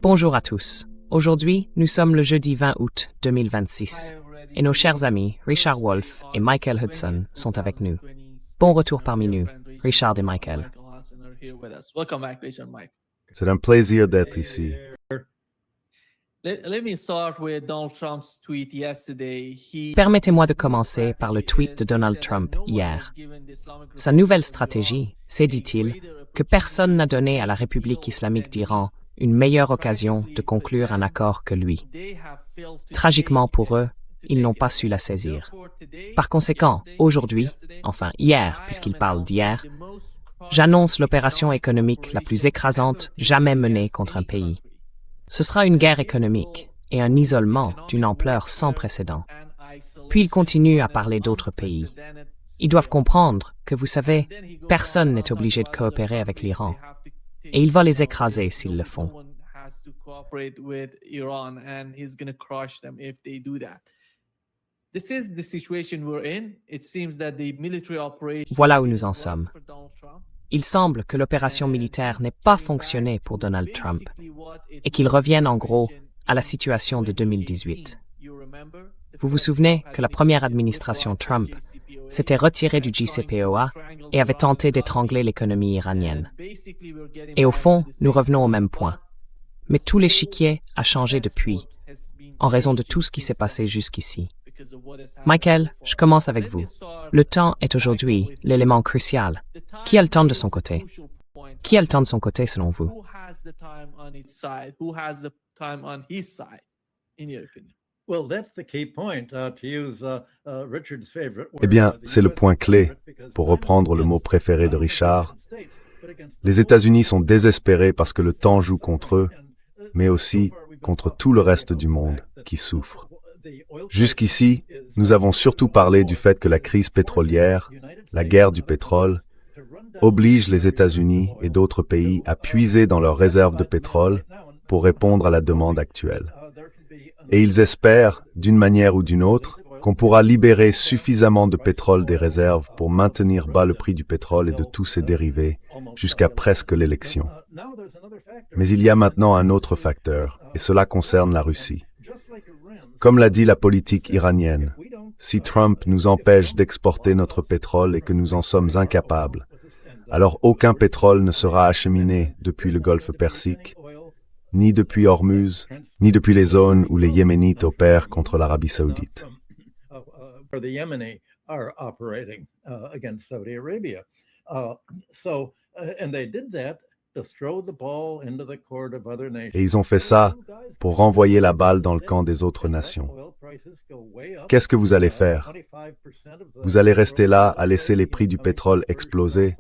Bonjour à tous. Aujourd'hui, nous sommes le jeudi 20 août 2026 et nos chers amis Richard Wolff et Michael Hudson sont avec nous. Bon retour parmi nous, Richard et Michael. C'est un plaisir d'être ici. Permettez-moi de commencer par le tweet de Donald Trump hier. Sa nouvelle stratégie, c'est, dit-il, que personne n'a donné à la République islamique d'Iran une meilleure occasion de conclure un accord que lui. Tragiquement pour eux, ils n'ont pas su la saisir. Par conséquent, aujourd'hui, enfin hier, puisqu'il parle d'hier, j'annonce l'opération économique la plus écrasante jamais menée contre un pays. Ce sera une guerre économique et un isolement d'une ampleur sans précédent. Puis il continue à parler d'autres pays. Ils doivent comprendre que, vous savez, personne n'est obligé de coopérer avec l'Iran. Et il va les écraser s'ils le font. Voilà où nous en sommes. Il semble que l'opération militaire n'ait pas fonctionné pour Donald Trump et qu'il revienne en gros à la situation de 2018. Vous vous souvenez que la première administration Trump s'était retirée du JCPOA et avait tenté d'étrangler l'économie iranienne. Et au fond, nous revenons au même point. Mais tout l'échiquier a changé depuis, en raison de tout ce qui s'est passé jusqu'ici. Michael, je commence avec vous. Le temps est aujourd'hui l'élément crucial. Qui a le temps de son côté? Qui a le temps de son côté selon vous? Eh bien, c'est le point clé, pour reprendre le mot préféré de Richard. Les États-Unis sont désespérés parce que le temps joue contre eux, mais aussi contre tout le reste du monde qui souffre. Jusqu'ici, nous avons surtout parlé du fait que la crise pétrolière, la guerre du pétrole, oblige les États-Unis et d'autres pays à puiser dans leurs réserves de pétrole pour répondre à la demande actuelle. Et ils espèrent, d'une manière ou d'une autre, qu'on pourra libérer suffisamment de pétrole des réserves pour maintenir bas le prix du pétrole et de tous ses dérivés jusqu'à presque l'élection. Mais il y a maintenant un autre facteur, et cela concerne la Russie. Comme l'a dit la politique iranienne, si Trump nous empêche d'exporter notre pétrole et que nous en sommes incapables, alors aucun pétrole ne sera acheminé depuis le golfe Persique, ni depuis Hormuz, ni depuis les zones où les Yéménites opèrent contre l'Arabie saoudite. Et ils ont fait ça pour renvoyer la balle dans le camp des autres nations. Qu'est-ce que vous allez faire? Vous allez rester là à laisser les prix du pétrole exploser,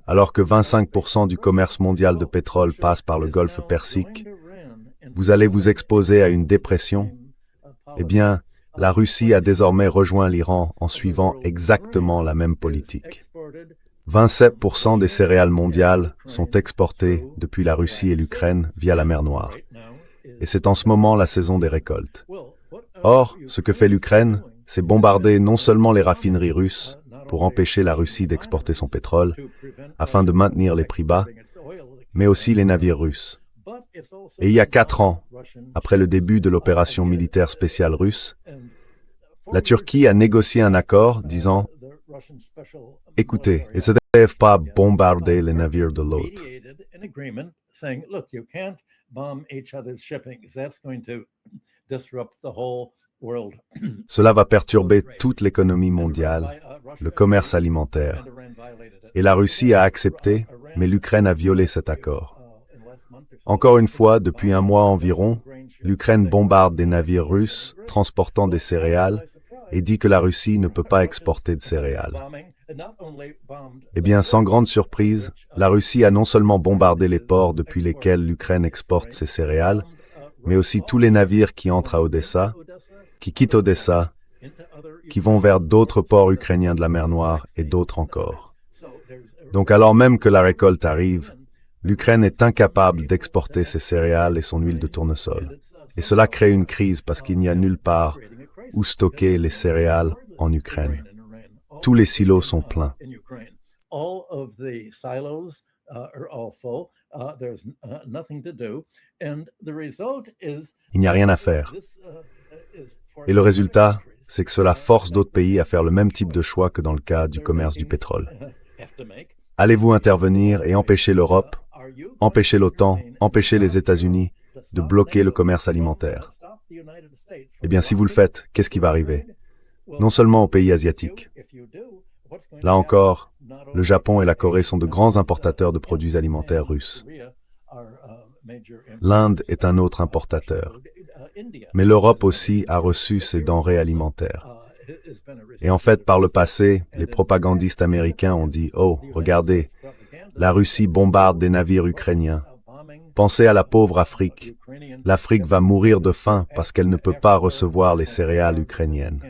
alors que 25% du commerce mondial de pétrole passe par le golfe Persique? Vous allez vous exposer à une dépression? Eh bien, la Russie a désormais rejoint l'Iran en suivant exactement la même politique. 27% des céréales mondiales sont exportées depuis la Russie et l'Ukraine via la mer Noire. Et c'est en ce moment la saison des récoltes. Or, ce que fait l'Ukraine, c'est bombarder non seulement les raffineries russes pour empêcher la Russie d'exporter son pétrole, afin de maintenir les prix bas, mais aussi les navires russes. Et il y a 4 ans, après le début de l'opération militaire spéciale russe, la Turquie a négocié un accord disant « Écoutez, ils ne doivent pas bombarder les navires de l'autre. » Cela va perturber toute l'économie mondiale, le commerce alimentaire. Et la Russie a accepté, mais l'Ukraine a violé cet accord. Encore une fois, depuis un mois environ, l'Ukraine bombarde des navires russes transportant des céréales et dit que la Russie ne peut pas exporter de céréales. Eh bien, sans grande surprise, la Russie a non seulement bombardé les ports depuis lesquels l'Ukraine exporte ses céréales, mais aussi tous les navires qui entrent à Odessa, qui quittent Odessa, qui vont vers d'autres ports ukrainiens de la mer Noire et d'autres encore. Donc alors même que la récolte arrive, l'Ukraine est incapable d'exporter ses céréales et son huile de tournesol. Et cela crée une crise parce qu'il n'y a nulle part où stocker les céréales en Ukraine. Tous les silos sont pleins. Il n'y a rien à faire. Et le résultat, c'est que cela force d'autres pays à faire le même type de choix que dans le cas du commerce du pétrole. Allez-vous intervenir et empêcher l'Europe, empêcher l'OTAN, empêcher les États-Unis de bloquer le commerce alimentaire? Eh bien, si vous le faites, qu'est-ce qui va arriver? Non seulement aux pays asiatiques. Là encore, le Japon et la Corée sont de grands importateurs de produits alimentaires russes. L'Inde est un autre importateur. Mais l'Europe aussi a reçu ces denrées alimentaires. Et en fait, par le passé, les propagandistes américains ont dit « Oh, regardez, la Russie bombarde des navires ukrainiens. Pensez à la pauvre Afrique. L'Afrique va mourir de faim parce qu'elle ne peut pas recevoir les céréales ukrainiennes. »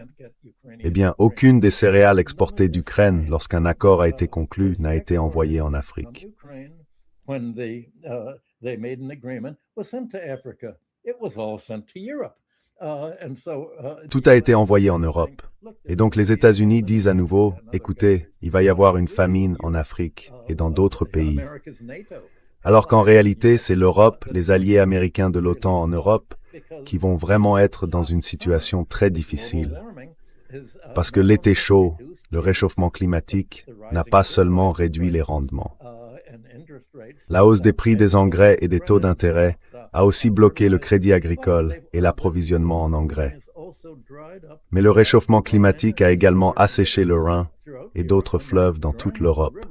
Eh bien, aucune des céréales exportées d'Ukraine, lorsqu'un accord a été conclu, n'a été envoyée en Afrique. Tout a été envoyé en Europe. Et donc les États-Unis disent à nouveau, écoutez, il va y avoir une famine en Afrique et dans d'autres pays. Alors qu'en réalité, c'est l'Europe, les alliés américains de l'OTAN en Europe, qui vont vraiment être dans une situation très difficile. Parce que l'été chaud, le réchauffement climatique, n'a pas seulement réduit les rendements. La hausse des prix des engrais et des taux d'intérêt a aussi bloqué le crédit agricole et l'approvisionnement en engrais. Mais le réchauffement climatique a également asséché le Rhin et d'autres fleuves dans toute l'Europe.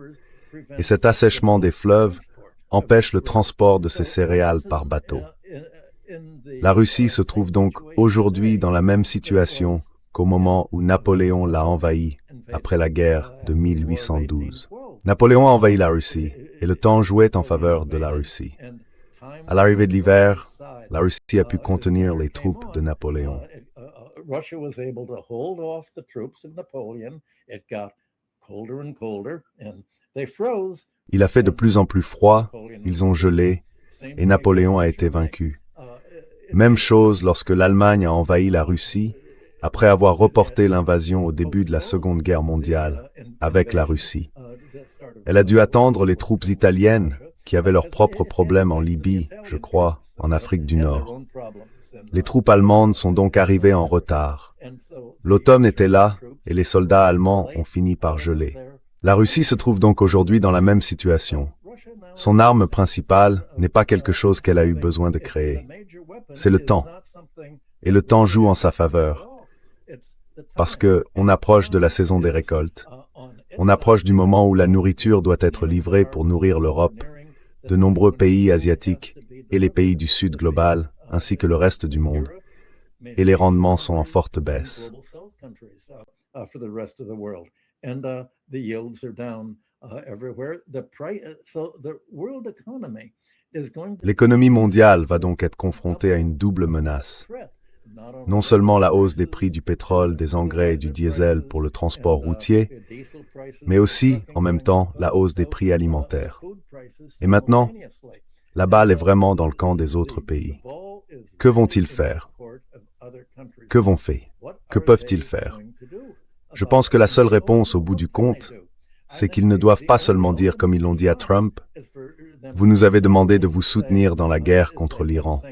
Et cet assèchement des fleuves empêche le transport de ces céréales par bateau. La Russie se trouve donc aujourd'hui dans la même situation qu'au moment où Napoléon l'a envahi après la guerre de 1812. Napoléon a envahi la Russie et le temps jouait en faveur de la Russie. À l'arrivée de l'hiver, la Russie a pu contenir les troupes de Napoléon. Il a fait de plus en plus froid, ils ont gelé, et Napoléon a été vaincu. Même chose lorsque l'Allemagne a envahi la Russie, après avoir reporté l'invasion au début de la Seconde Guerre mondiale, avec la Russie. Elle a dû attendre les troupes italiennes, qui avaient leurs propres problèmes en Libye, je crois, en Afrique du Nord. Les troupes allemandes sont donc arrivées en retard. L'automne était là, et les soldats allemands ont fini par geler. La Russie se trouve donc aujourd'hui dans la même situation. Son arme principale n'est pas quelque chose qu'elle a eu besoin de créer. C'est le temps. Et le temps joue en sa faveur. Parce que on approche de la saison des récoltes. On approche du moment où la nourriture doit être livrée pour nourrir l'Europe, de nombreux pays asiatiques et les pays du Sud global, ainsi que le reste du monde. Et les rendements sont en forte baisse. L'économie mondiale va donc être confrontée à une double menace. Non seulement la hausse des prix du pétrole, des engrais et du diesel pour le transport routier, mais aussi, en même temps, la hausse des prix alimentaires. Et maintenant, la balle est vraiment dans le camp des autres pays. Que vont-ils faire? Que vont-ils? Que peuvent-ils faire? Je pense que la seule réponse au bout du compte, c'est qu'ils ne doivent pas seulement dire comme ils l'ont dit à Trump, « Vous nous avez demandé de vous soutenir dans la guerre contre l'Iran.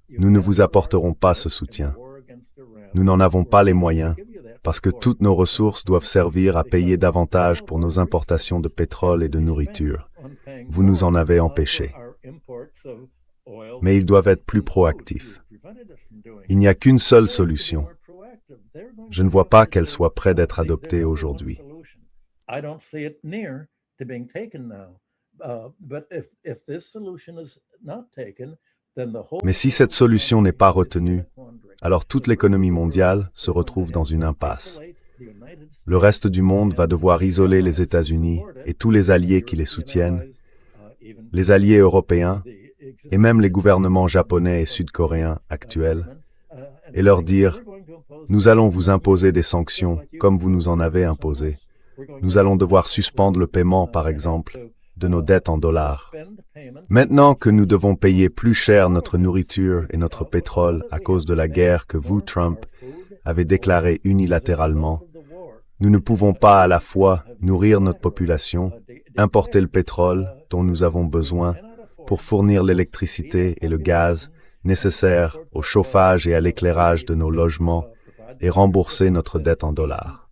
Nous ne vous apporterons pas ce soutien. Nous n'en avons pas les moyens, parce que toutes nos ressources doivent servir à payer davantage pour nos importations de pétrole et de nourriture. Vous nous en avez empêchés. » Mais ils doivent être plus proactifs. Il n'y a qu'une seule solution. Je ne vois pas qu'elle soit près d'être adoptée aujourd'hui. Mais si cette solution n'est pas retenue, alors toute l'économie mondiale se retrouve dans une impasse. Le reste du monde va devoir isoler les États-Unis et tous les alliés qui les soutiennent, les alliés européens et même les gouvernements japonais et sud-coréens actuels, et leur dire « Nous allons vous imposer des sanctions comme vous nous en avez imposé. Nous allons devoir suspendre le paiement, par exemple, de nos dettes en dollars. Maintenant que nous devons payer plus cher notre nourriture et notre pétrole à cause de la guerre que vous, Trump, avez déclarée unilatéralement, nous ne pouvons pas à la fois nourrir notre population importer le pétrole dont nous avons besoin pour fournir l'électricité et le gaz nécessaires au chauffage et à l'éclairage de nos logements et rembourser notre dette en dollars.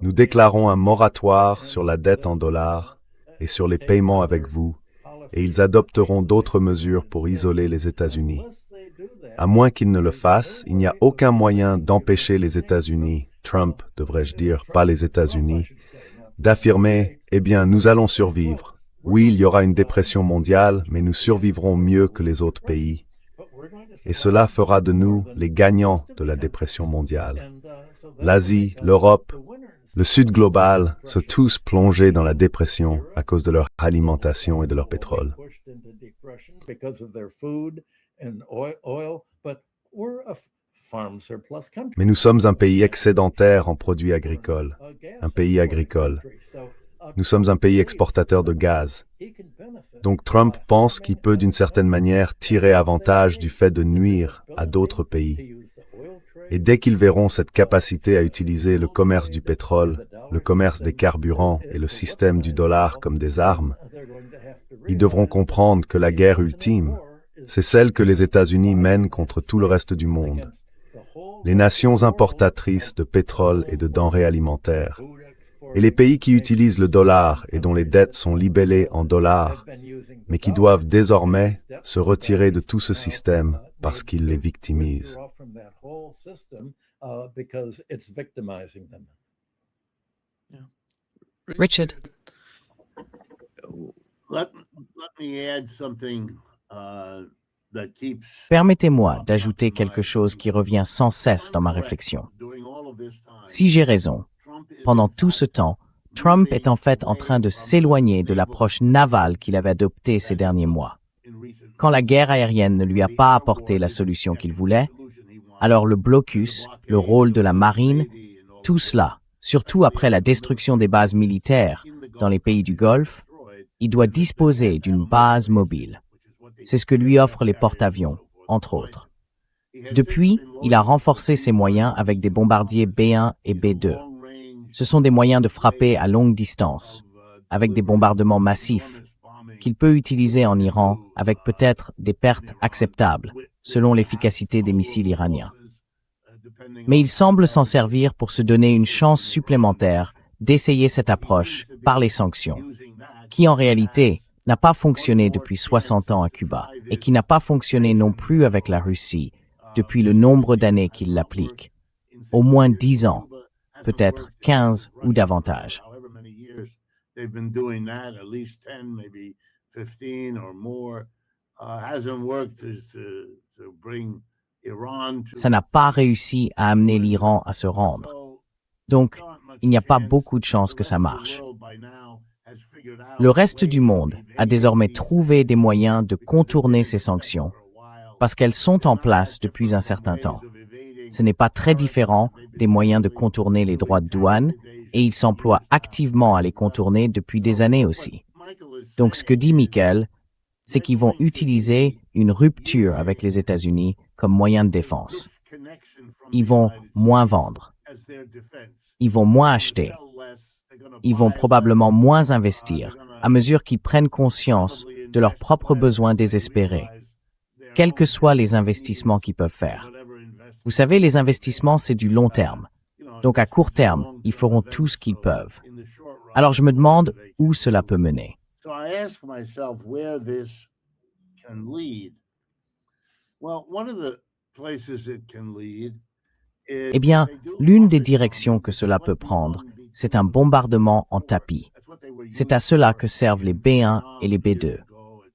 Nous déclarons un moratoire sur la dette en dollars et sur les paiements avec vous, et ils adopteront d'autres mesures pour isoler les États-Unis. À moins qu'ils ne le fassent, il n'y a aucun moyen d'empêcher les États-Unis, Trump, devrais-je dire, pas les États-Unis, d'affirmer « Eh bien, nous allons survivre. Oui, il y aura une dépression mondiale, mais nous survivrons mieux que les autres pays. » Et cela fera de nous les gagnants de la dépression mondiale. L'Asie, l'Europe, le Sud global sont tous plongés dans la dépression à cause de leur alimentation et de leur pétrole. Mais nous sommes un pays excédentaire en produits agricoles, un pays agricole. Nous sommes un pays exportateur de gaz. Donc Trump pense qu'il peut d'une certaine manière tirer avantage du fait de nuire à d'autres pays. Et dès qu'ils verront cette capacité à utiliser le commerce du pétrole, le commerce des carburants et le système du dollar comme des armes, ils devront comprendre que la guerre ultime, c'est celle que les États-Unis mènent contre tout le reste du monde. Les nations importatrices de pétrole et de denrées alimentaires, et les pays qui utilisent le dollar et dont les dettes sont libellées en dollars, mais qui doivent désormais se retirer de tout ce système parce qu'il les victimise. Richard, permettez-moi d'ajouter quelque chose qui revient sans cesse dans ma réflexion. Si j'ai raison, pendant tout ce temps, Trump est en fait en train de s'éloigner de l'approche navale qu'il avait adoptée ces derniers mois. Quand la guerre aérienne ne lui a pas apporté la solution qu'il voulait, alors le blocus, le rôle de la marine, tout cela, surtout après la destruction des bases militaires dans les pays du Golfe, il doit disposer d'une base mobile. C'est ce que lui offrent les porte-avions, entre autres. Depuis, il a renforcé ses moyens avec des bombardiers B-1 et B-2. Ce sont des moyens de frapper à longue distance, avec des bombardements massifs, qu'il peut utiliser en Iran avec peut-être des pertes acceptables, selon l'efficacité des missiles iraniens. Mais il semble s'en servir pour se donner une chance supplémentaire d'essayer cette approche par les sanctions, qui en réalité n'a pas fonctionné depuis 60 ans à Cuba et qui n'a pas fonctionné non plus avec la Russie depuis le nombre d'années qu'il l'applique, au moins 10 ans, peut-être 15 ou davantage. Ça n'a pas réussi à amener l'Iran à se rendre. Donc, il n'y a pas beaucoup de chances que ça marche. Le reste du monde a désormais trouvé des moyens de contourner ces sanctions parce qu'elles sont en place depuis un certain temps. Ce n'est pas très différent des moyens de contourner les droits de douane et ils s'emploient activement à les contourner depuis des années aussi. Donc ce que dit Michael, c'est qu'ils vont utiliser une rupture avec les États-Unis comme moyen de défense. Ils vont moins vendre. Ils vont moins acheter. Ils vont probablement moins investir à mesure qu'ils prennent conscience de leurs propres besoins désespérés, quels que soient les investissements qu'ils peuvent faire. Vous savez, les investissements, c'est du long terme. Donc à court terme, ils feront tout ce qu'ils peuvent. Alors je me demande où cela peut mener. Eh bien, l'une des directions que cela peut prendre, c'est un bombardement en tapis. C'est à cela que servent les B-1 et les B-2.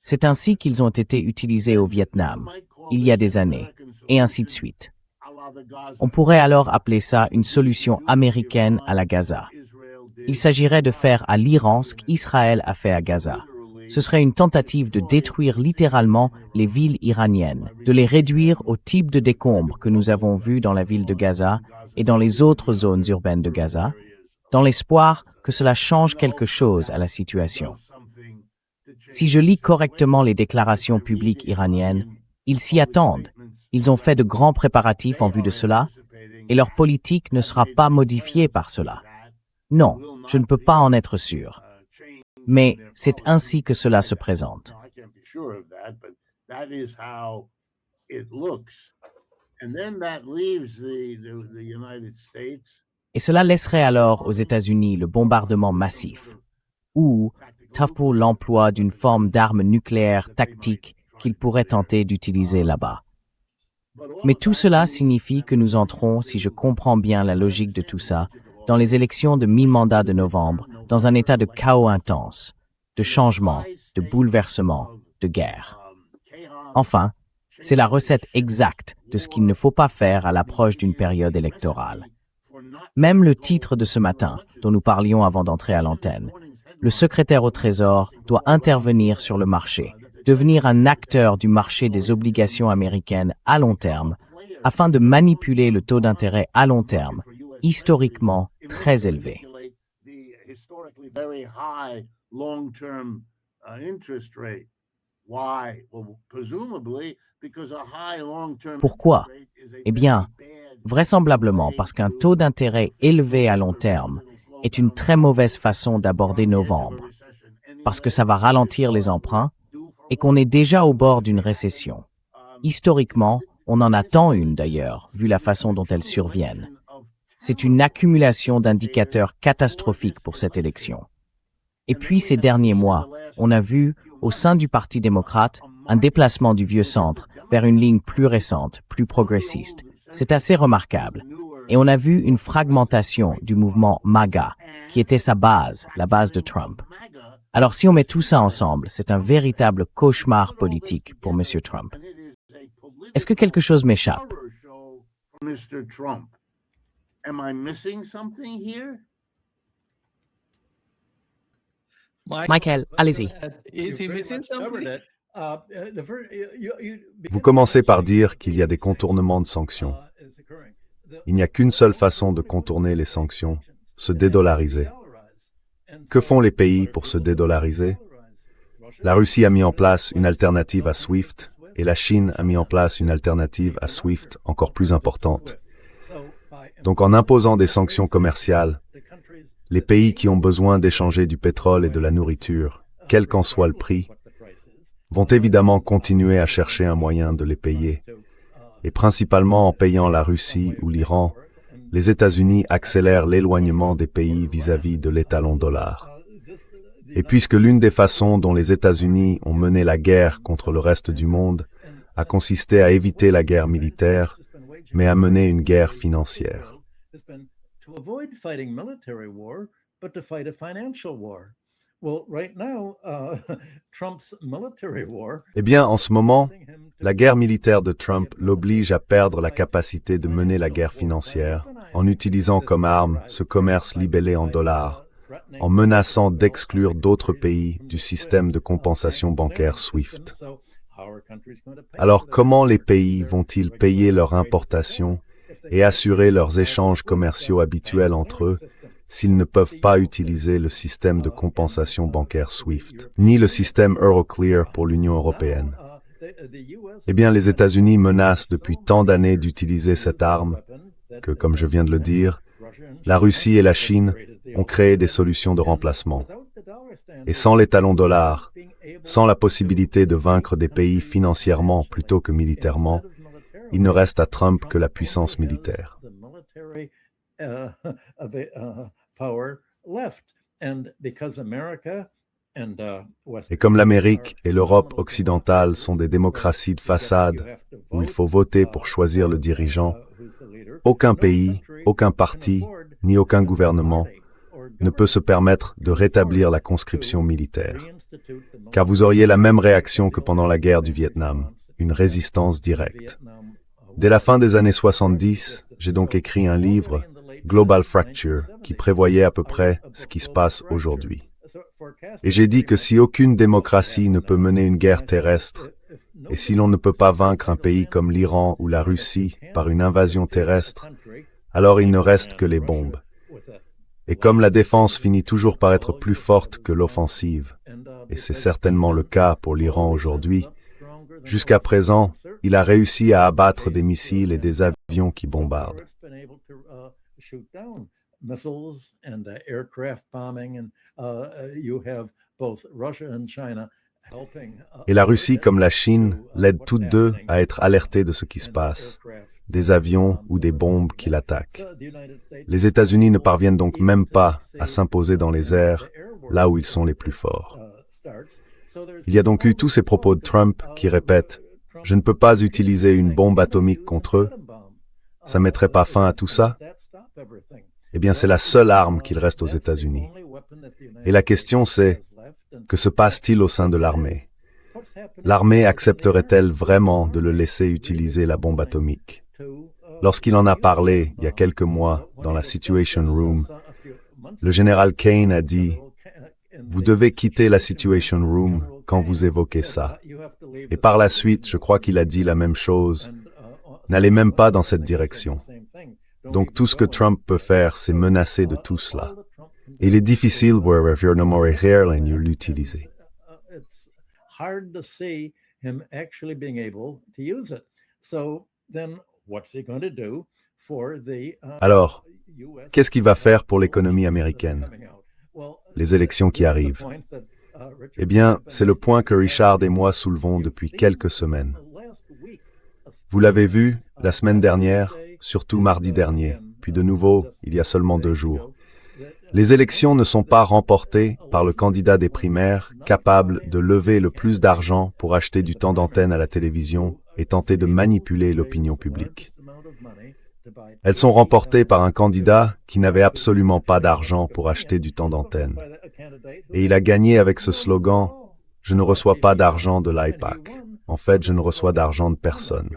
C'est ainsi qu'ils ont été utilisés au Vietnam, il y a des années, et ainsi de suite. On pourrait alors appeler ça une solution américaine à la Gaza. Il s'agirait de faire à l'Iran ce qu'Israël a fait à Gaza. Ce serait une tentative de détruire littéralement les villes iraniennes, de les réduire au type de décombres que nous avons vu dans la ville de Gaza et dans les autres zones urbaines de Gaza, dans l'espoir que cela change quelque chose à la situation. Si je lis correctement les déclarations publiques iraniennes, ils s'y attendent. Ils ont fait de grands préparatifs en vue de cela, et leur politique ne sera pas modifiée par cela. Non, je ne peux pas en être sûr. Mais c'est ainsi que cela se présente. Et cela laisserait alors aux États-Unis le bombardement massif, ou pour l'emploi d'une forme d'arme nucléaire tactique qu'ils pourraient tenter d'utiliser là-bas. Mais tout cela signifie que nous entrons, si je comprends bien la logique de tout ça, dans les élections de mi-mandat de novembre, dans un état de chaos intense, de changement, de bouleversement, de guerre. Enfin, c'est la recette exacte de ce qu'il ne faut pas faire à l'approche d'une période électorale. Même le titre de ce matin, dont nous parlions avant d'entrer à l'antenne, le secrétaire au Trésor doit intervenir sur le marché, devenir un acteur du marché des obligations américaines à long terme, afin de manipuler le taux d'intérêt à long terme, historiquement très élevé. Pourquoi? Eh bien, vraisemblablement parce qu'un taux d'intérêt élevé à long terme est une très mauvaise façon d'aborder novembre, parce que ça va ralentir les emprunts et qu'on est déjà au bord d'une récession. Historiquement, on en attend une d'ailleurs, vu la façon dont elles surviennent. C'est une accumulation d'indicateurs catastrophiques pour cette élection. Et puis ces derniers mois, on a vu, au sein du Parti démocrate, un déplacement du vieux centre vers une ligne plus récente, plus progressiste. C'est assez remarquable. Et on a vu une fragmentation du mouvement MAGA, qui était sa base, la base de Trump. Alors si on met tout ça ensemble, c'est un véritable cauchemar politique pour M. Trump. Est-ce que quelque chose m'échappe? Michael, allez-y. Vous commencez par dire qu'il y a des contournements de sanctions. Il n'y a qu'une seule façon de contourner les sanctions, se dédollariser. Que font les pays pour se dédollariser? La Russie a mis en place une alternative à SWIFT et la Chine a mis en place une alternative à SWIFT encore plus importante. Donc en imposant des sanctions commerciales, les pays qui ont besoin d'échanger du pétrole et de la nourriture, quel qu'en soit le prix, vont évidemment continuer à chercher un moyen de les payer. Et principalement en payant la Russie ou l'Iran, les États-Unis accélèrent l'éloignement des pays vis-à-vis de l'étalon dollar. Et puisque l'une des façons dont les États-Unis ont mené la guerre contre le reste du monde a consisté à éviter la guerre militaire, mais à mener une guerre financière. Eh bien, en ce moment, la guerre militaire de Trump l'oblige à perdre la capacité de mener la guerre financière en utilisant comme arme ce commerce libellé en dollars, en menaçant d'exclure d'autres pays du système de compensation bancaire SWIFT. Alors comment les pays vont-ils payer leurs importations et assurer leurs échanges commerciaux habituels entre eux s'ils ne peuvent pas utiliser le système de compensation bancaire SWIFT, ni le système Euroclear pour l'Union européenne? Eh bien, les États-Unis menacent depuis tant d'années d'utiliser cette arme que, comme je viens de le dire, la Russie et la Chine ont créé des solutions de remplacement. Et sans l'étalon dollar, sans la possibilité de vaincre des pays financièrement plutôt que militairement, il ne reste à Trump que la puissance militaire. Et comme l'Amérique et l'Europe occidentale sont des démocraties de façade où il faut voter pour choisir le dirigeant, aucun pays, aucun parti, ni aucun gouvernement ne peut se permettre de rétablir la conscription militaire. Car vous auriez la même réaction que pendant la guerre du Vietnam, une résistance directe. Dès la fin des années 70, j'ai donc écrit un livre, Global Fracture, qui prévoyait à peu près ce qui se passe aujourd'hui. Et j'ai dit que si aucune démocratie ne peut mener une guerre terrestre, et si l'on ne peut pas vaincre un pays comme l'Iran ou la Russie par une invasion terrestre, alors il ne reste que les bombes. Et comme la défense finit toujours par être plus forte que l'offensive, et c'est certainement le cas pour l'Iran aujourd'hui, Jusqu'à présent, il a réussi à abattre des missiles et des avions qui bombardent. Et la Russie comme la Chine l'aident toutes deux à être alertées de ce qui se passe, des avions ou des bombes qui l'attaquent. Les États-Unis ne parviennent donc même pas à s'imposer dans les airs, là où ils sont les plus forts. Il y a donc eu tous ces propos de Trump qui répètent « Je ne peux pas utiliser une bombe atomique contre eux. Ça ne mettrait pas fin à tout ça ?» Eh bien, c'est la seule arme qu'il reste aux États-Unis. Et la question c'est, que se passe-t-il au sein de l'armée? L'armée accepterait-elle vraiment de le laisser utiliser la bombe atomique? Lorsqu'il en a parlé, il y a quelques mois, dans la Situation Room, le général Kane a dit « Vous devez quitter la Situation Room quand vous évoquez ça. » Et par la suite, je crois qu'il a dit la même chose. N'allez même pas dans cette direction. Donc tout ce que Trump peut faire, c'est menacer de tout cela. Et il est difficile, if you're no more here, and you l'utilisez. Alors, qu'est-ce qu'il va faire pour l'économie américaine? Les élections qui arrivent. Eh bien, c'est le point que Richard et moi soulevons depuis quelques semaines. Vous l'avez vu, la semaine dernière, surtout mardi dernier, puis de nouveau, il y a seulement 2 jours. Les élections ne sont pas remportées par le candidat des primaires capable de lever le plus d'argent pour acheter du temps d'antenne à la télévision et tenter de manipuler l'opinion publique. Elles sont remportées par un candidat qui n'avait absolument pas d'argent pour acheter du temps d'antenne. Et il a gagné avec ce slogan « Je ne reçois pas d'argent de l'AIPAC. En fait, je ne reçois d'argent de personne. »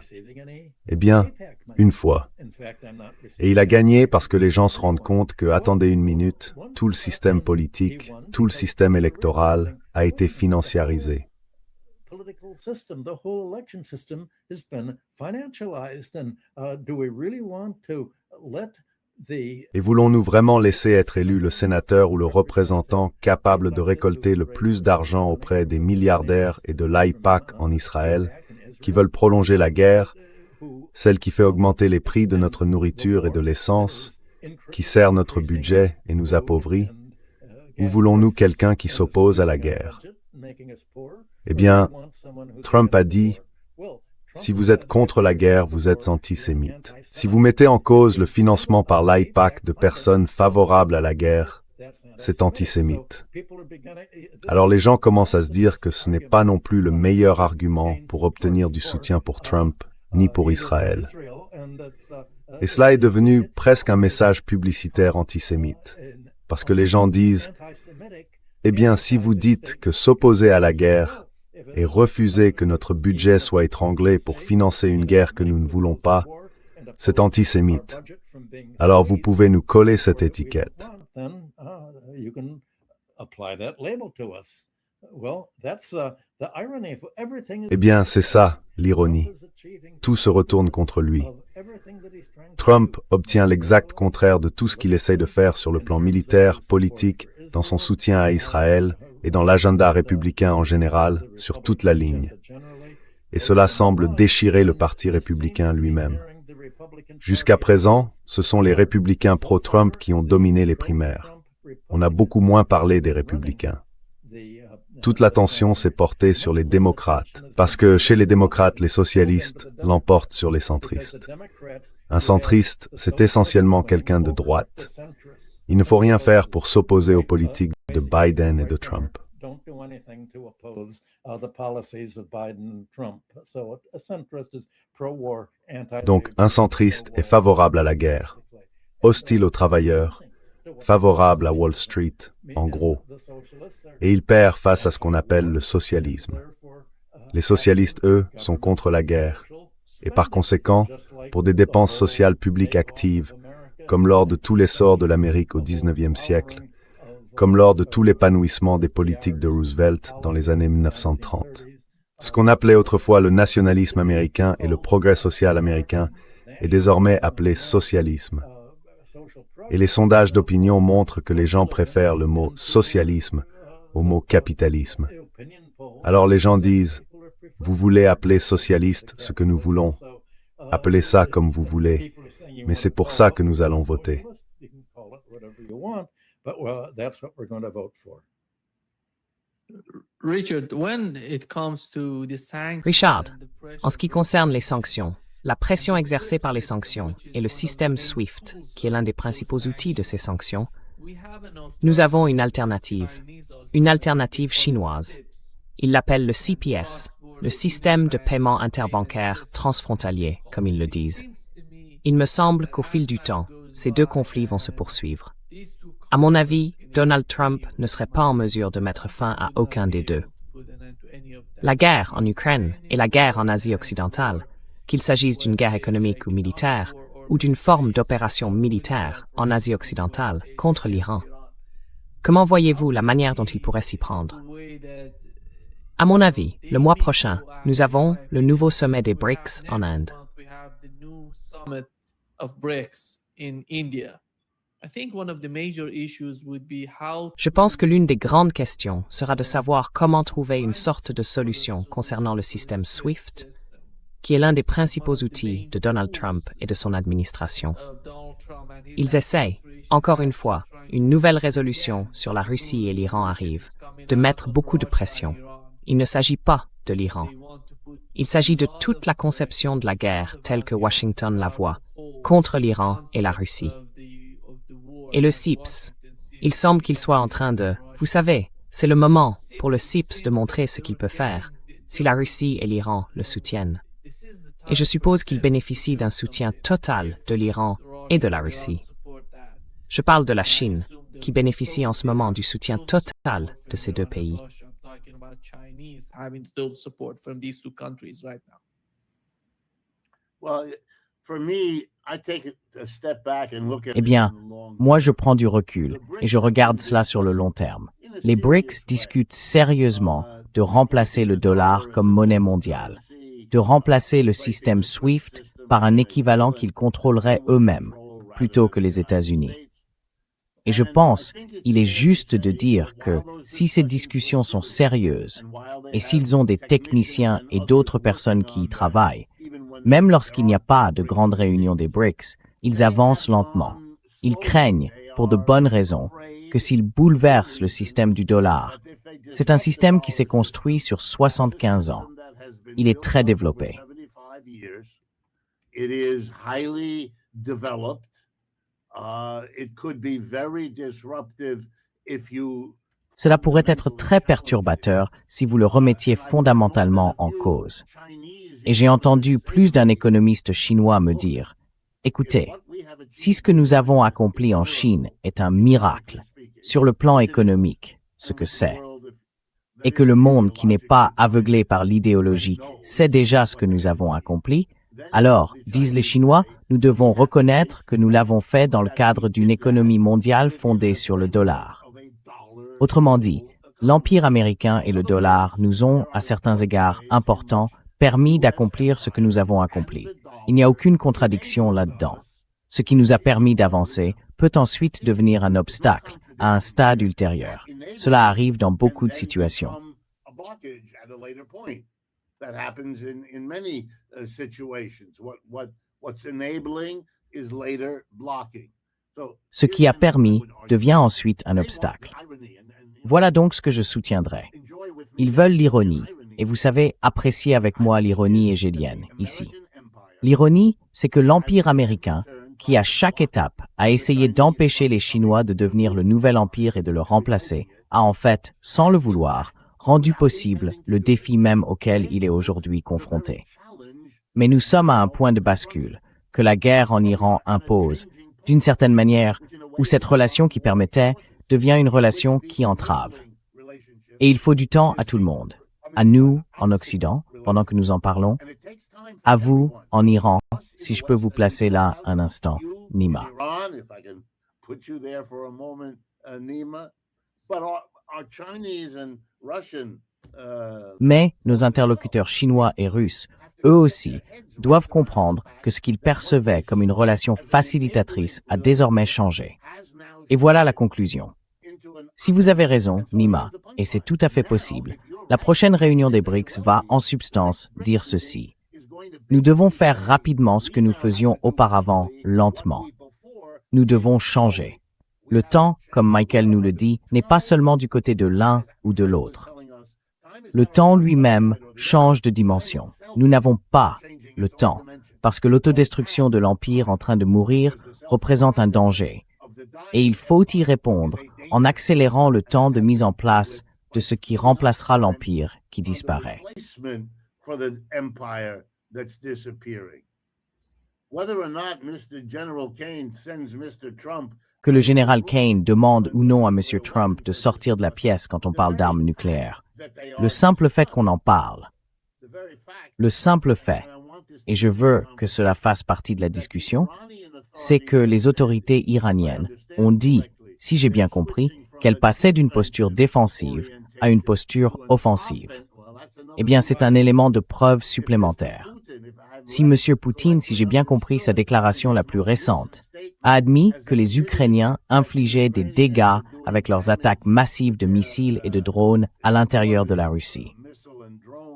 Eh bien, une fois. Et il a gagné parce que les gens se rendent compte que, attendez une minute, tout le système politique, tout le système électoral a été financiarisé. Et voulons-nous vraiment laisser être élu le sénateur ou le représentant capable de récolter le plus d'argent auprès des milliardaires et de l'AIPAC en Israël, qui veulent prolonger la guerre, celle qui fait augmenter les prix de notre nourriture et de l'essence, qui sert notre budget et nous appauvrit? Ou voulons-nous quelqu'un qui s'oppose à la guerre? Eh bien, Trump a dit, si vous êtes contre la guerre, vous êtes antisémite. Si vous mettez en cause le financement par l'AIPAC de personnes favorables à la guerre, c'est antisémite. Alors les gens commencent à se dire que ce n'est pas non plus le meilleur argument pour obtenir du soutien pour Trump, ni pour Israël. Et cela est devenu presque un message publicitaire antisémite, parce que les gens disent, eh bien, si vous dites que s'opposer à la guerre et refuser que notre budget soit étranglé pour financer une guerre que nous ne voulons pas, c'est antisémite. Alors vous pouvez nous coller cette étiquette. Eh bien, c'est ça, l'ironie. Tout se retourne contre lui. Trump obtient l'exact contraire de tout ce qu'il essaie de faire sur le plan militaire, politique, dans son soutien à Israël et dans l'agenda républicain en général, sur toute la ligne. Et cela semble déchirer le Parti républicain lui-même. Jusqu'à présent, ce sont les républicains pro-Trump qui ont dominé les primaires. On a beaucoup moins parlé des républicains. Toute l'attention s'est portée sur les démocrates, parce que chez les démocrates, les socialistes l'emportent sur les centristes. Un centriste, c'est essentiellement quelqu'un de droite. Il ne faut rien faire pour s'opposer aux politiques de Biden et de Trump. Donc, un centriste est favorable à la guerre, hostile aux travailleurs, favorable à Wall Street, en gros. Et il perd face à ce qu'on appelle le socialisme. Les socialistes, eux, sont contre la guerre. Et par conséquent, pour des dépenses sociales publiques actives, comme lors de tout l'essor de l'Amérique au XIXe siècle, comme lors de tout l'épanouissement des politiques de Roosevelt dans les années 1930. Ce qu'on appelait autrefois le nationalisme américain et le progrès social américain est désormais appelé socialisme. Et les sondages d'opinion montrent que les gens préfèrent le mot socialisme au mot capitalisme. Alors les gens disent, Vous voulez appeler socialiste ce que nous voulons. Appelez ça comme vous voulez. Mais c'est pour ça que nous allons voter. Richard, en ce qui concerne les sanctions, la pression exercée par les sanctions et le système SWIFT, qui est l'un des principaux outils de ces sanctions, nous avons une alternative chinoise. Ils l'appellent le CPS, le système de paiement interbancaire transfrontalier, comme ils le disent. Il me semble qu'au fil du temps, ces deux conflits vont se poursuivre. À mon avis, Donald Trump ne serait pas en mesure de mettre fin à aucun des deux. La guerre en Ukraine et la guerre en Asie occidentale, qu'il s'agisse d'une guerre économique ou militaire, ou d'une forme d'opération militaire en Asie occidentale contre l'Iran. Comment voyez-vous la manière dont il pourrait s'y prendre? À mon avis, le mois prochain, nous avons le nouveau sommet des BRICS en Inde. Je pense que l'une des grandes questions sera de savoir comment trouver une sorte de solution concernant le système SWIFT, qui est l'un des principaux outils de Donald Trump et de son administration. Ils essayent, encore une fois, une nouvelle résolution sur la Russie et l'Iran arrive, de mettre beaucoup de pression. Il ne s'agit pas de l'Iran. Il s'agit de toute la conception de la guerre telle que Washington la voit, contre l'Iran et la Russie. Et le CIPS, il semble qu'il soit en train de... Vous savez, c'est le moment pour le CIPS de montrer ce qu'il peut faire, si la Russie et l'Iran le soutiennent. Et je suppose qu'il bénéficie d'un soutien total de l'Iran et de la Russie. Je parle de la Chine, qui bénéficie en ce moment du soutien total de ces deux pays. Eh bien, moi je prends du recul et je regarde cela sur le long terme. Les BRICS discutent sérieusement de remplacer le dollar comme monnaie mondiale, de remplacer le système SWIFT par un équivalent qu'ils contrôleraient eux-mêmes, plutôt que les États-Unis. Et je pense qu'il est juste de dire que si ces discussions sont sérieuses, et s'ils ont des techniciens et d'autres personnes qui y travaillent, même lorsqu'il n'y a pas de grande réunion des BRICS, ils avancent lentement. Ils craignent, pour de bonnes raisons, que s'ils bouleversent le système du dollar, c'est un système qui s'est construit sur 75 ans. Il est très développé. Cela pourrait être très perturbateur si vous le remettiez fondamentalement en cause. Et j'ai entendu plus d'un économiste chinois me dire, « Écoutez, si ce que nous avons accompli en Chine est un miracle, sur le plan économique, ce que c'est, et que le monde qui n'est pas aveuglé par l'idéologie sait déjà ce que nous avons accompli, alors, disent les Chinois, nous devons reconnaître que nous l'avons fait dans le cadre d'une économie mondiale fondée sur le dollar. » Autrement dit, l'Empire américain et le dollar nous ont, à certains égards importants, permis d'accomplir ce que nous avons accompli. Il n'y a aucune contradiction là-dedans. Ce qui nous a permis d'avancer peut ensuite devenir un obstacle à un stade ultérieur. Cela arrive dans beaucoup de situations. Ce qui a permis devient ensuite un obstacle. Voilà donc ce que je soutiendrai. Ils veulent l'ironie, et vous savez, apprécier avec moi l'ironie hégélienne, ici. L'ironie, c'est que l'Empire américain, qui à chaque étape a essayé d'empêcher les Chinois de devenir le nouvel empire et de le remplacer, a en fait, sans le vouloir, rendu possible le défi même auquel il est aujourd'hui confronté. Mais nous sommes à un point de bascule que la guerre en Iran impose, d'une certaine manière, où cette relation qui permettait devient une relation qui entrave. Et il faut du temps à tout le monde. À nous, en Occident, pendant que nous en parlons, à vous, en Iran, si je peux vous placer là un instant, Nima. Mais nos interlocuteurs chinois et russes, eux aussi, doivent comprendre que ce qu'ils percevaient comme une relation facilitatrice a désormais changé. Et voilà la conclusion. Si vous avez raison, Nima, et c'est tout à fait possible, La prochaine réunion des BRICS va, en substance, dire ceci. Nous devons faire rapidement ce que nous faisions auparavant, lentement. Nous devons changer. Le temps, comme Michael nous le dit, n'est pas seulement du côté de l'un ou de l'autre. Le temps lui-même change de dimension. Nous n'avons pas le temps, parce que l'autodestruction de l'Empire en train de mourir représente un danger. Et il faut y répondre en accélérant le temps de mise en place de ce qui remplacera l'Empire qui disparaît. Que le général Kane demande ou non à M. Trump de sortir de la pièce quand on parle d'armes nucléaires, le simple fait qu'on en parle, le simple fait, et je veux que cela fasse partie de la discussion, c'est que les autorités iraniennes ont dit, si j'ai bien compris, qu'elles passaient d'une posture défensive à une posture offensive. Eh bien, c'est un élément de preuve supplémentaire. Si M. Poutine, si j'ai bien compris sa déclaration la plus récente, a admis que les Ukrainiens infligeaient des dégâts avec leurs attaques massives de missiles et de drones à l'intérieur de la Russie.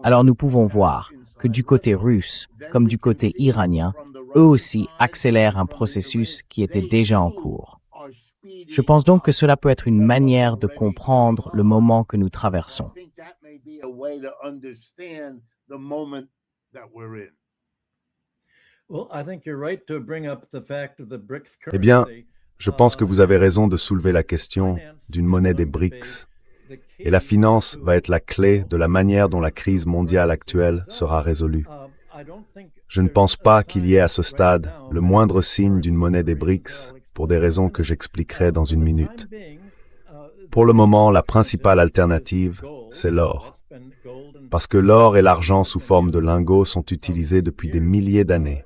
Alors nous pouvons voir que du côté russe, comme du côté iranien, eux aussi accélèrent un processus qui était déjà en cours. Je pense donc que cela peut être une manière de comprendre le moment que nous traversons. Eh bien, je pense que vous avez raison de soulever la question d'une monnaie des BRICS. Et la finance va être la clé de la manière dont la crise mondiale actuelle sera résolue. Je ne pense pas qu'il y ait à ce stade le moindre signe d'une monnaie des BRICS pour des raisons que j'expliquerai dans une minute. Pour le moment, la principale alternative, c'est l'or. Parce que l'or et l'argent sous forme de lingots sont utilisés depuis des milliers d'années.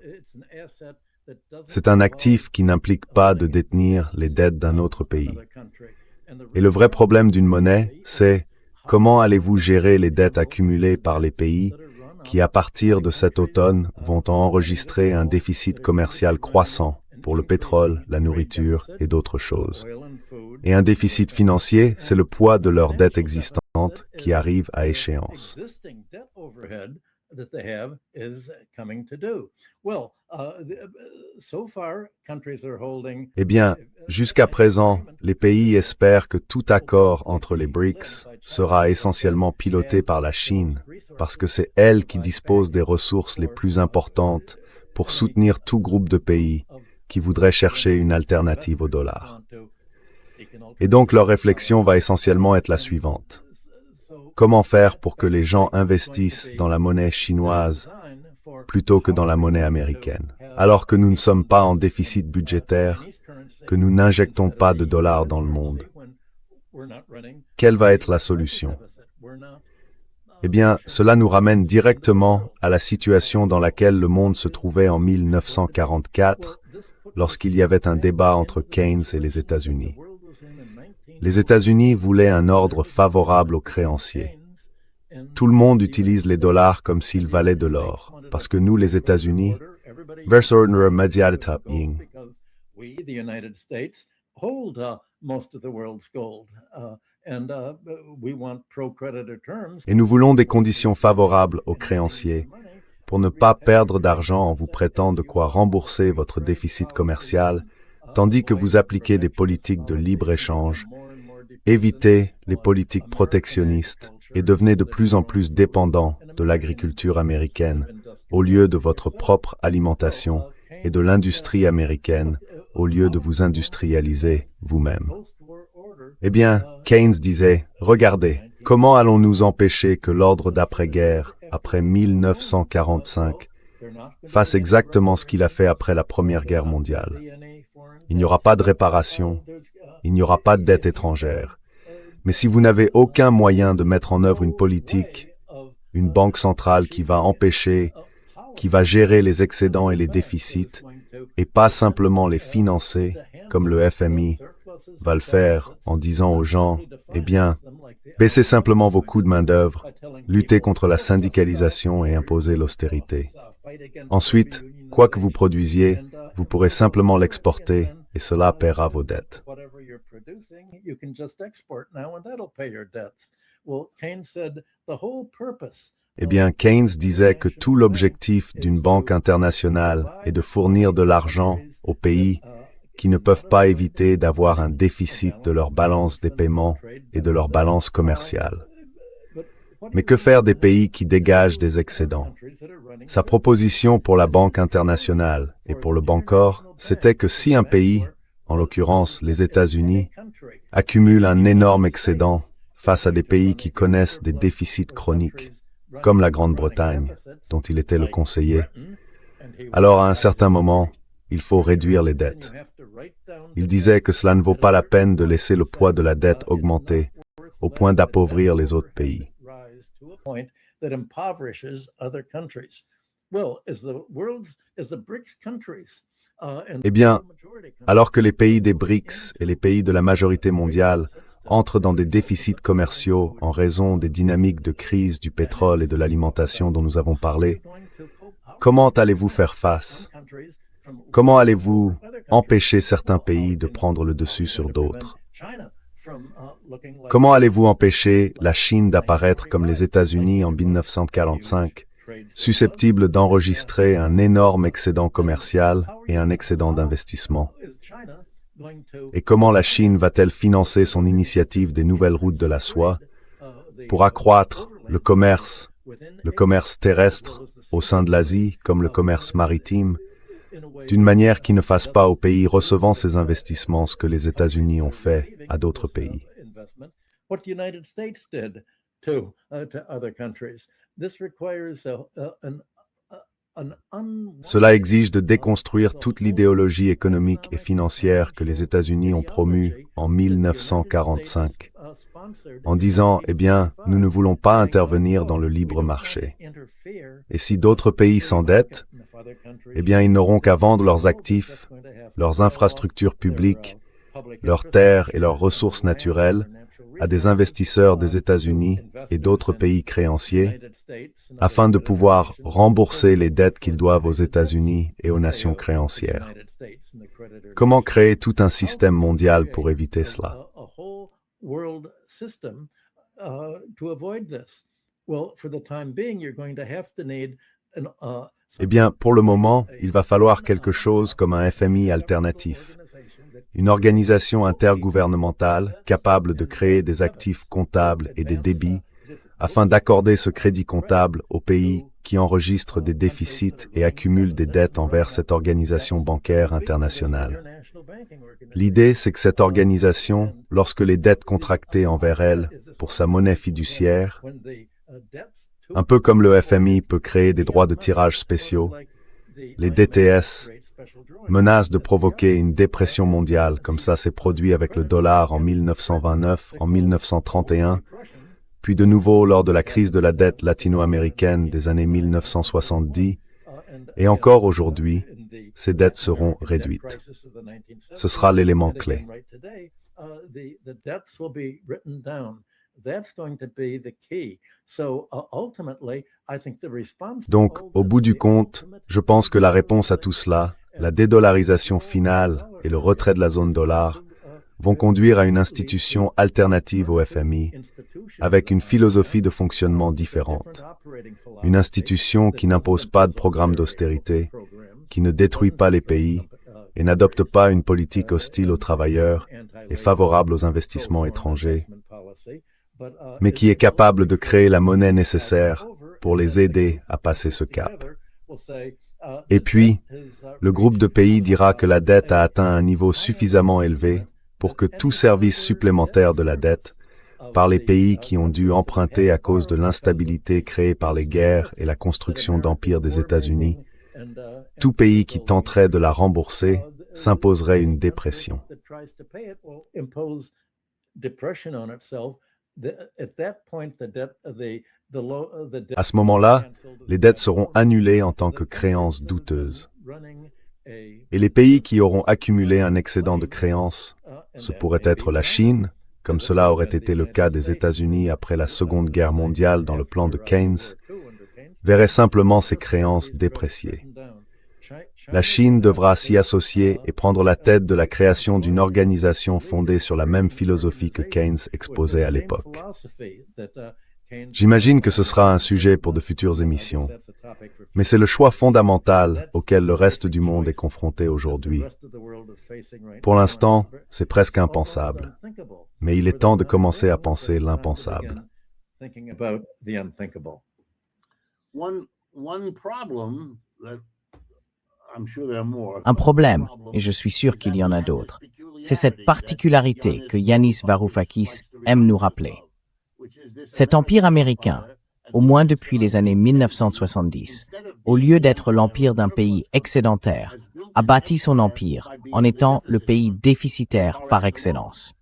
C'est un actif qui n'implique pas de détenir les dettes d'un autre pays. Et le vrai problème d'une monnaie, c'est comment allez-vous gérer les dettes accumulées par les pays qui, à partir de cet automne, vont enregistrer un déficit commercial croissant pour le pétrole, la nourriture et d'autres choses. Et un déficit financier, c'est le poids de leurs dettes existantes qui arrivent à échéance. Eh bien, jusqu'à présent, les pays espèrent que tout accord entre les BRICS sera essentiellement piloté par la Chine, parce que c'est elle qui dispose des ressources les plus importantes pour soutenir tout groupe de pays qui voudraient chercher une alternative au dollar. Et donc leur réflexion va essentiellement être la suivante. Comment faire pour que les gens investissent dans la monnaie chinoise plutôt que dans la monnaie américaine, alors que nous ne sommes pas en déficit budgétaire, que nous n'injectons pas de dollars dans le monde? Quelle va être la solution? Eh bien, cela nous ramène directement à la situation dans laquelle le monde se trouvait en 1944, lorsqu'il y avait un débat entre Keynes et les États-Unis. Les États-Unis voulaient un ordre favorable aux créanciers. Tout le monde utilise les dollars comme s'ils valaient de l'or, parce que nous, les États-Unis, et nous voulons des conditions favorables aux créanciers pour ne pas perdre d'argent en vous prêtant de quoi rembourser votre déficit commercial, tandis que vous appliquez des politiques de libre-échange. Évitez les politiques protectionnistes et devenez de plus en plus dépendants de l'agriculture américaine au lieu de votre propre alimentation et de l'industrie américaine au lieu de vous industrialiser vous-même. Eh bien, Keynes disait, regardez, comment allons-nous empêcher que l'ordre d'après-guerre, après 1945, fasse exactement ce qu'il a fait après la Première Guerre mondiale? Il n'y aura pas de réparation, il n'y aura pas de dette étrangère. Mais si vous n'avez aucun moyen de mettre en œuvre une politique, une banque centrale qui va empêcher, qui va gérer les excédents et les déficits, et pas simplement les financer, comme le FMI va le faire en disant aux gens, eh bien, baissez simplement vos coûts de main-d'œuvre, luttez contre la syndicalisation et imposez l'austérité. Ensuite, quoi que vous produisiez, vous pourrez simplement l'exporter et cela paiera vos dettes. Eh bien, Keynes disait que tout l'objectif d'une banque internationale est de fournir de l'argent aux pays qui ne peuvent pas éviter d'avoir un déficit de leur balance des paiements et de leur balance commerciale. Mais que faire des pays qui dégagent des excédents? Sa proposition pour la Banque internationale et pour le Bancor, c'était que si un pays, en l'occurrence les États-Unis, accumule un énorme excédent face à des pays qui connaissent des déficits chroniques, comme la Grande-Bretagne, dont il était le conseiller, alors à un certain moment, il faut réduire les dettes. Il disait que cela ne vaut pas la peine de laisser le poids de la dette augmenter au point d'appauvrir les autres pays. Eh bien, alors que les pays des BRICS et les pays de la majorité mondiale entrent dans des déficits commerciaux en raison des dynamiques de crise du pétrole et de l'alimentation dont nous avons parlé, comment allez-vous faire face? Comment allez-vous empêcher certains pays de prendre le dessus sur d'autres? Comment allez-vous empêcher la Chine d'apparaître comme les États-Unis en 1945, susceptible d'enregistrer un énorme excédent commercial et un excédent d'investissement? Et comment la Chine va-t-elle financer son initiative des nouvelles routes de la soie pour accroître le commerce terrestre au sein de l'Asie comme le commerce maritime, d'une manière qui ne fasse pas aux pays recevant ces investissements ce que les États-Unis ont fait à d'autres pays? Cela exige de déconstruire toute l'idéologie économique et financière que les États-Unis ont promue en 1945, en disant, eh bien, nous ne voulons pas intervenir dans le libre marché. Et si d'autres pays s'endettent, eh bien, ils n'auront qu'à vendre leurs actifs, leurs infrastructures publiques, leurs terres et leurs ressources naturelles à des investisseurs des États-Unis et d'autres pays créanciers, afin de pouvoir rembourser les dettes qu'ils doivent aux États-Unis et aux nations créancières. Comment créer tout un système mondial pour éviter cela? Eh bien, pour le moment, il va falloir quelque chose comme un FMI alternatif, une organisation intergouvernementale capable de créer des actifs comptables et des débits afin d'accorder ce crédit comptable aux pays qui enregistrent des déficits et accumulent des dettes envers cette organisation bancaire internationale. L'idée, c'est que cette organisation, lorsque les dettes contractées envers elle pour sa monnaie fiduciaire, un peu comme le FMI peut créer des droits de tirage spéciaux, les DTS menacent de provoquer une dépression mondiale, comme ça s'est produit avec le dollar en 1929, en 1931, puis de nouveau lors de la crise de la dette latino-américaine des années 1970, et encore aujourd'hui, ces dettes seront réduites. Ce sera l'élément clé. Donc, au bout du compte, je pense que la réponse à tout cela, la dédollarisation finale et le retrait de la zone dollar, vont conduire à une institution alternative au FMI, avec une philosophie de fonctionnement différente. Une institution qui n'impose pas de programme d'austérité, qui ne détruit pas les pays et n'adopte pas une politique hostile aux travailleurs et favorable aux investissements étrangers, mais qui est capable de créer la monnaie nécessaire pour les aider à passer ce cap. Et puis, le groupe de pays dira que la dette a atteint un niveau suffisamment élevé pour que tout service supplémentaire de la dette, par les pays qui ont dû emprunter à cause de l'instabilité créée par les guerres et la construction d'empires des États-Unis, tout pays qui tenterait de la rembourser s'imposerait une dépression. À ce moment-là, les dettes seront annulées en tant que créances douteuses. Et les pays qui auront accumulé un excédent de créances, ce pourrait être la Chine, comme cela aurait été le cas des États-Unis après la Seconde Guerre mondiale dans le plan de Keynes, verraient simplement ces créances dépréciées. La Chine devra s'y associer et prendre la tête de la création d'une organisation fondée sur la même philosophie que Keynes exposait à l'époque. J'imagine que ce sera un sujet pour de futures émissions, mais c'est le choix fondamental auquel le reste du monde est confronté aujourd'hui. Pour l'instant, c'est presque impensable, mais il est temps de commencer à penser l'impensable. Un problème, et je suis sûr qu'il y en a d'autres, c'est cette particularité que Yanis Varoufakis aime nous rappeler. Cet empire américain, au moins depuis les années 1970, au lieu d'être l'empire d'un pays excédentaire, a bâti son empire en étant le pays déficitaire par excellence.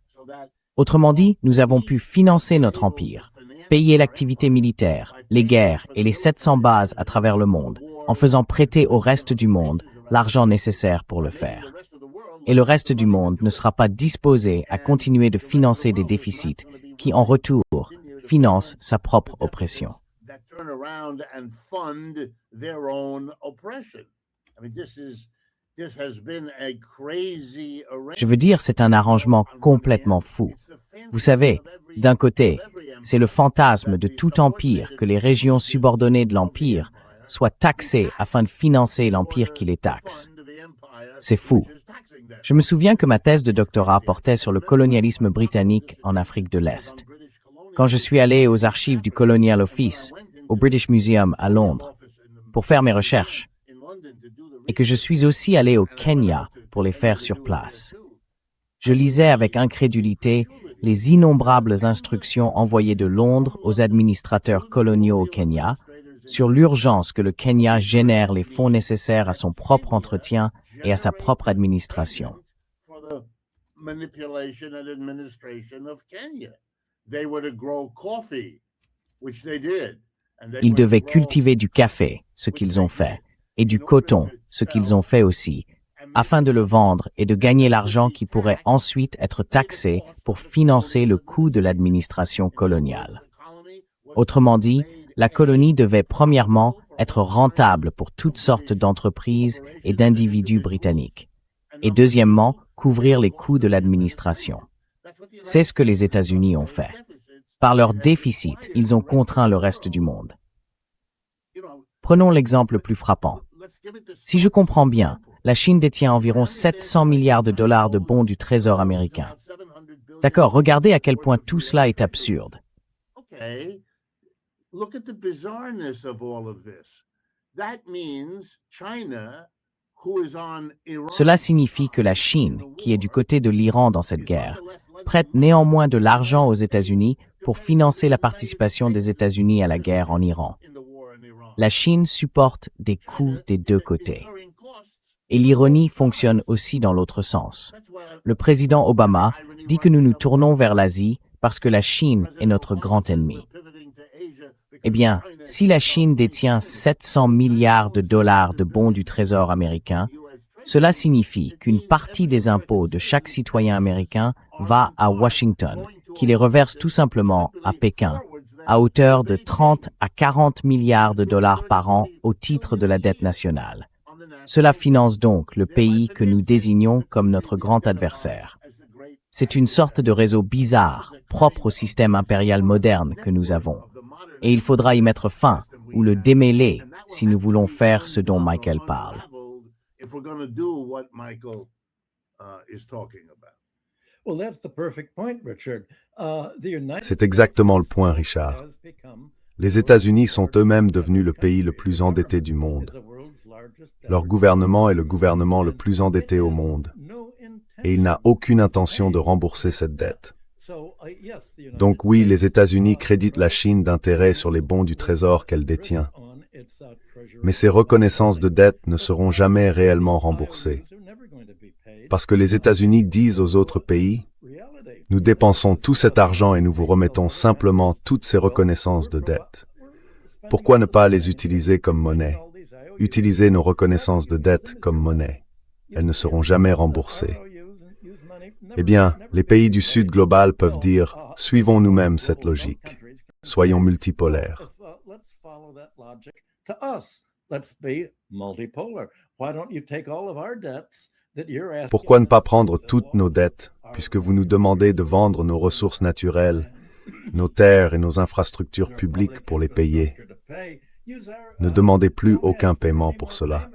Autrement dit, nous avons pu financer notre empire, payer l'activité militaire, les guerres et les 700 bases à travers le monde, en faisant prêter au reste du monde l'argent nécessaire pour le faire. Et le reste du monde ne sera pas disposé à continuer de financer des déficits qui, en retour, financent sa propre oppression. Je veux dire, c'est un arrangement complètement fou. Vous savez, d'un côté, c'est le fantasme de tout empire que les régions subordonnées de l'empire soient taxées afin de financer l'empire qui les taxe. C'est fou. Je me souviens que ma thèse de doctorat portait sur le colonialisme britannique en Afrique de l'Est. Quand je suis allé aux archives du Colonial Office, au British Museum à Londres, pour faire mes recherches, et que je suis aussi allé au Kenya pour les faire sur place, je lisais avec incrédulité les innombrables instructions envoyées de Londres aux administrateurs coloniaux au Kenya sur l'urgence que le Kenya génère les fonds nécessaires à son propre entretien et à sa propre administration. Ils devaient cultiver du café, ce qu'ils ont fait, et du coton, ce qu'ils ont fait aussi, afin de le vendre et de gagner l'argent qui pourrait ensuite être taxé pour financer le coût de l'administration coloniale. Autrement dit, la colonie devait premièrement être rentable pour toutes sortes d'entreprises et d'individus britanniques, et deuxièmement, couvrir les coûts de l'administration. C'est ce que les États-Unis ont fait. Par leur déficit, ils ont contraint le reste du monde. Prenons l'exemple le plus frappant. Si je comprends bien, la Chine détient environ 700 milliards de dollars de bons du Trésor américain. D'accord, regardez à quel point tout cela est absurde. Cela signifie que la Chine, qui est du côté de l'Iran dans cette guerre, prête néanmoins de l'argent aux États-Unis pour financer la participation des États-Unis à la guerre en Iran. La Chine supporte des coûts des deux côtés. Et l'ironie fonctionne aussi dans l'autre sens. Le président Obama dit que nous nous tournons vers l'Asie parce que la Chine est notre grand ennemi. Eh bien, si la Chine détient 700 milliards de dollars de bons du Trésor américain, cela signifie qu'une partie des impôts de chaque citoyen américain va à Washington, qui les reverse tout simplement à Pékin, à hauteur de 30 à 40 milliards de dollars par an au titre de la dette nationale. Cela finance donc le pays que nous désignons comme notre grand adversaire. C'est une sorte de réseau bizarre, propre au système impérial moderne que nous avons. Et il faudra y mettre fin, ou le démêler, si nous voulons faire ce dont Michael parle. C'est exactement le point, Richard. Les États-Unis sont eux-mêmes devenus le pays le plus endetté du monde. Leur gouvernement est le gouvernement le plus endetté au monde. Et il n'a aucune intention de rembourser cette dette. Donc oui, les États-Unis créditent la Chine d'intérêts sur les bons du Trésor qu'elle détient. Mais ces reconnaissances de dette ne seront jamais réellement remboursées. Parce que les États-Unis disent aux autres pays, « Nous dépensons tout cet argent et nous vous remettons simplement toutes ces reconnaissances de dette. Pourquoi ne pas les utiliser comme monnaie? Utilisez nos reconnaissances de dette comme monnaie. Elles ne seront jamais remboursées. » Eh bien, les pays du Sud global peuvent dire « Suivons nous-mêmes cette logique. Soyons multipolaires. » Pourquoi ne pas prendre toutes nos dettes, puisque vous nous demandez de vendre nos ressources naturelles, nos terres et nos infrastructures publiques pour les payer? Ne demandez plus aucun paiement pour cela.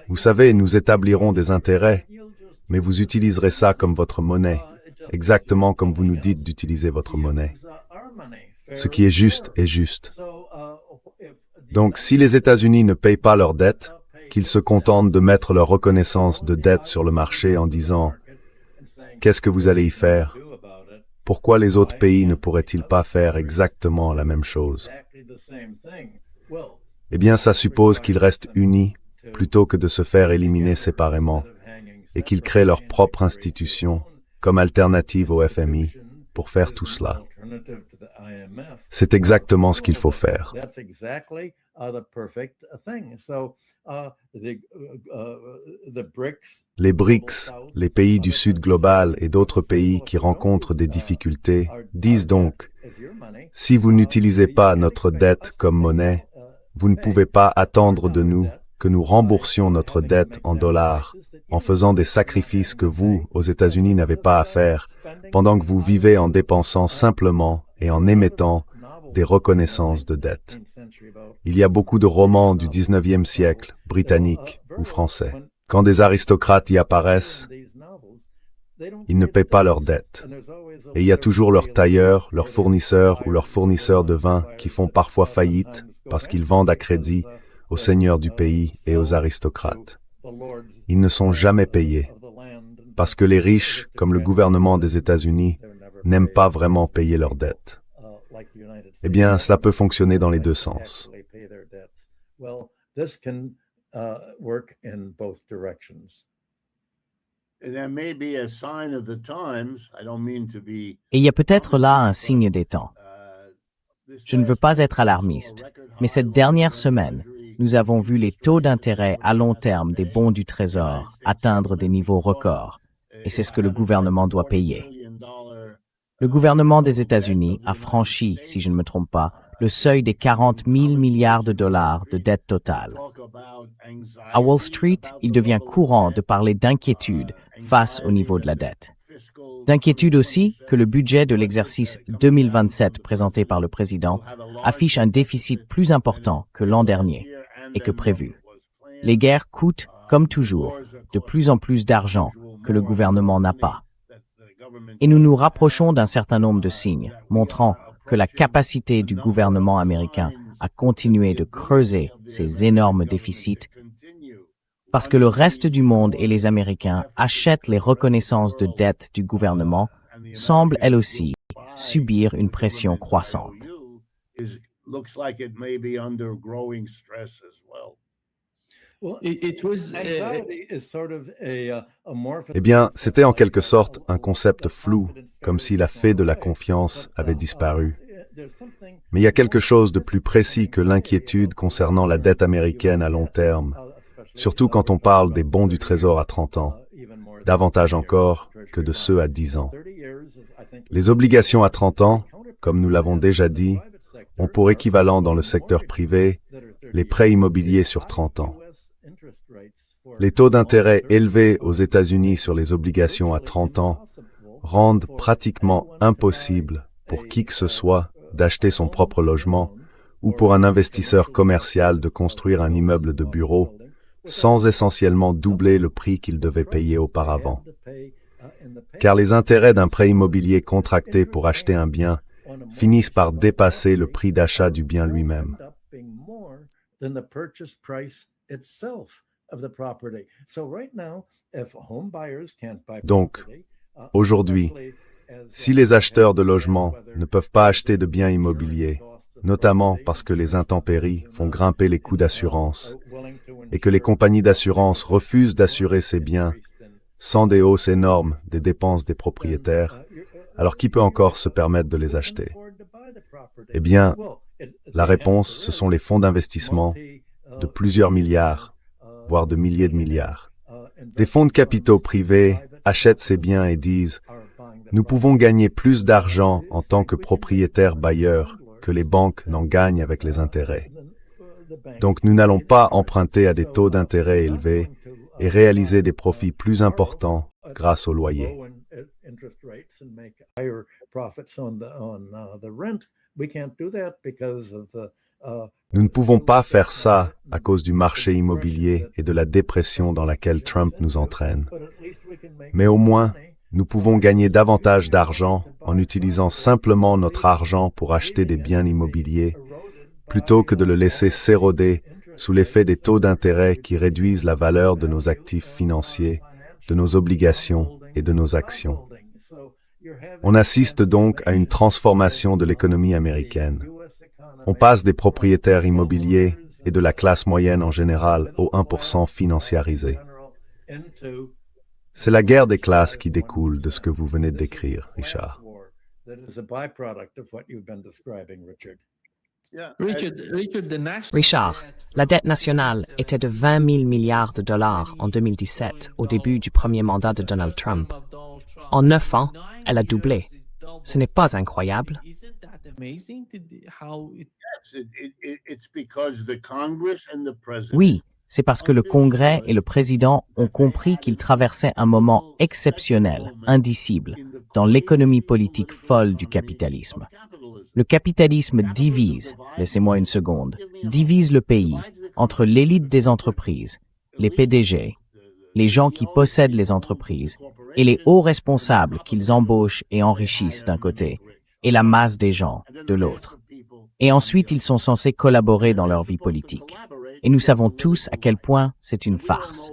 Vous savez, nous établirons des intérêts, mais vous utiliserez ça comme votre monnaie, exactement comme vous nous dites d'utiliser votre monnaie. Ce qui est juste est juste. Donc, si les États-Unis ne payent pas leurs dettes, qu'ils se contentent de mettre leur reconnaissance de dette sur le marché en disant « Qu'est-ce que vous allez y faire ?» Pourquoi les autres pays ne pourraient-ils pas faire exactement la même chose? Eh bien, ça suppose qu'ils restent unis plutôt que de se faire éliminer séparément et qu'ils créent leur propre institution comme alternative au FMI pour faire tout cela. C'est exactement ce qu'il faut faire. Les BRICS, les pays du Sud global et d'autres pays qui rencontrent des difficultés, disent donc, si vous n'utilisez pas notre dette comme monnaie, vous ne pouvez pas attendre de nous que nous remboursions notre dette en dollars, en faisant des sacrifices que vous, aux États-Unis, n'avez pas à faire, pendant que vous vivez en dépensant simplement et en émettant des reconnaissances de dette. Il y a beaucoup de romans du 19e siècle, britanniques ou français. Quand des aristocrates y apparaissent, ils ne paient pas leurs dettes. Et il y a toujours leurs tailleurs, leurs fournisseurs ou leurs fournisseurs de vin qui font parfois faillite parce qu'ils vendent à crédit aux seigneurs du pays et aux aristocrates. Ils ne sont jamais payés, parce que les riches, comme le gouvernement des États-Unis, n'aiment pas vraiment payer leurs dettes. Eh bien, cela peut fonctionner dans les deux sens. Et il y a peut-être là un signe des temps. Je ne veux pas être alarmiste, mais cette dernière semaine, nous avons vu les taux d'intérêt à long terme des bons du Trésor atteindre des niveaux records, et c'est ce que le gouvernement doit payer. Le gouvernement des États-Unis a franchi, si je ne me trompe pas, le seuil des 40 000 milliards de dollars de dette totale. À Wall Street, il devient courant de parler d'inquiétude face au niveau de la dette. D'inquiétude aussi que le budget de l'exercice 2027 présenté par le président affiche un déficit plus important que l'an dernier et que prévu. Les guerres coûtent, comme toujours, de plus en plus d'argent que le gouvernement n'a pas. Et nous nous rapprochons d'un certain nombre de signes montrant que la capacité du gouvernement américain à continuer de creuser ces énormes déficits parce que le reste du monde et les Américains achètent les reconnaissances de dette du gouvernement, semblent elles aussi subir une pression croissante. Eh bien, c'était en quelque sorte un concept flou, comme si la fée de la confiance avait disparu. Mais il y a quelque chose de plus précis que l'inquiétude concernant la dette américaine à long terme, surtout quand on parle des bons du Trésor à 30 ans, davantage encore que de ceux à 10 ans. Les obligations à 30 ans, comme nous l'avons déjà dit, ont pour équivalent dans le secteur privé les prêts immobiliers sur 30 ans. Les taux d'intérêt élevés aux États-Unis sur les obligations à 30 ans rendent pratiquement impossible pour qui que ce soit d'acheter son propre logement ou pour un investisseur commercial de construire un immeuble de bureau sans essentiellement doubler le prix qu'il devait payer auparavant. Car les intérêts d'un prêt immobilier contracté pour acheter un bien finissent par dépasser le prix d'achat du bien lui-même. Donc, aujourd'hui, si les acheteurs de logements ne peuvent pas acheter de biens immobiliers, notamment parce que les intempéries font grimper les coûts d'assurance et que les compagnies d'assurance refusent d'assurer ces biens sans des hausses énormes des dépenses des propriétaires, alors qui peut encore se permettre de les acheter? Eh bien, la réponse, ce sont les fonds d'investissement de plusieurs milliards, voire de milliers de milliards. Des fonds de capitaux privés achètent ces biens et disent « Nous pouvons gagner plus d'argent en tant que propriétaires bailleurs que les banques n'en gagnent avec les intérêts. Donc nous n'allons pas emprunter à des taux d'intérêt élevés et réaliser des profits plus importants grâce au loyer. Nous ne pouvons pas faire ça à cause du marché immobilier et de la dépression dans laquelle Trump nous entraîne. Mais au moins, nous pouvons gagner davantage d'argent en utilisant simplement notre argent pour acheter des biens immobiliers, plutôt que de le laisser s'éroder sous l'effet des taux d'intérêt qui réduisent la valeur de nos actifs financiers, de nos obligations et de nos actions. On assiste donc à une transformation de l'économie américaine. On passe des propriétaires immobiliers et de la classe moyenne en général au 1% financiarisé. C'est la guerre des classes qui découle de ce que vous venez de décrire, Richard. Richard, la dette nationale était de 20 000 milliards de dollars en 2017, au début du premier mandat de Donald Trump. En 9 ans, elle a doublé. Ce n'est pas incroyable? Oui, c'est parce que le Congrès et le président ont compris qu'ils traversaient un moment exceptionnel, indicible, dans l'économie politique folle du capitalisme. Le capitalisme divise, laissez-moi une seconde, divise le pays entre l'élite des entreprises, les PDG, les gens qui possèdent les entreprises, et les hauts responsables qu'ils embauchent et enrichissent d'un côté, et la masse des gens de l'autre. Et ensuite, ils sont censés collaborer dans leur vie politique. Et nous savons tous à quel point c'est une farce.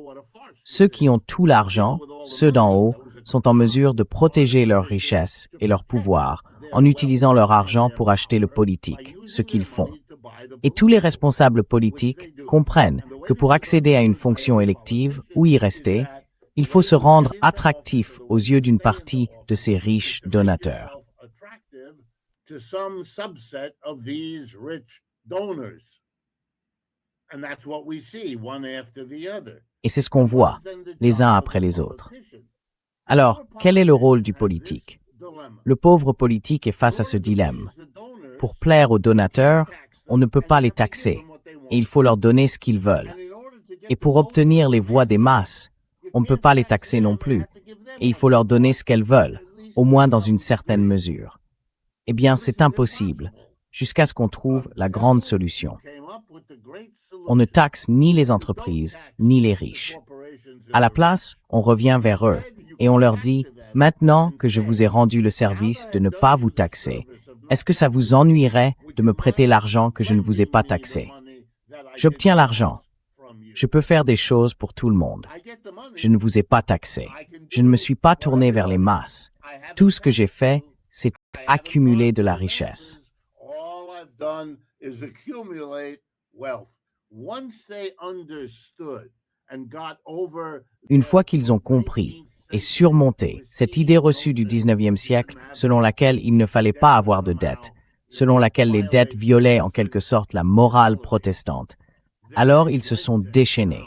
Ceux qui ont tout l'argent, ceux d'en haut, sont en mesure de protéger leur richesse et leur pouvoir en utilisant leur argent pour acheter le politique, ce qu'ils font. Et tous les responsables politiques comprennent que pour accéder à une fonction élective ou y rester, il faut se rendre attractif aux yeux d'une partie de ces riches donateurs. Et c'est ce qu'on voit, les uns après les autres. Alors, quel est le rôle du politique? Le pauvre politique est face à ce dilemme. Pour plaire aux donateurs, on ne peut pas les taxer, et il faut leur donner ce qu'ils veulent. Et pour obtenir les voix des masses, on ne peut pas les taxer non plus, et il faut leur donner ce qu'elles veulent, au moins dans une certaine mesure. Eh bien, c'est impossible, jusqu'à ce qu'on trouve la grande solution. On ne taxe ni les entreprises, ni les riches. À la place, on revient vers eux, et on leur dit « Maintenant que je vous ai rendu le service de ne pas vous taxer, est-ce que ça vous ennuierait de me prêter l'argent que je ne vous ai pas taxé? J'obtiens l'argent. Je peux faire des choses pour tout le monde. Je ne vous ai pas taxé. Je ne me suis pas tourné vers les masses. Tout ce que j'ai fait, c'est accumuler de la richesse. » Une fois qu'ils ont compris et surmonté cette idée reçue du 19e siècle selon laquelle il ne fallait pas avoir de dettes, selon laquelle les dettes violaient en quelque sorte la morale protestante, alors ils se sont déchaînés,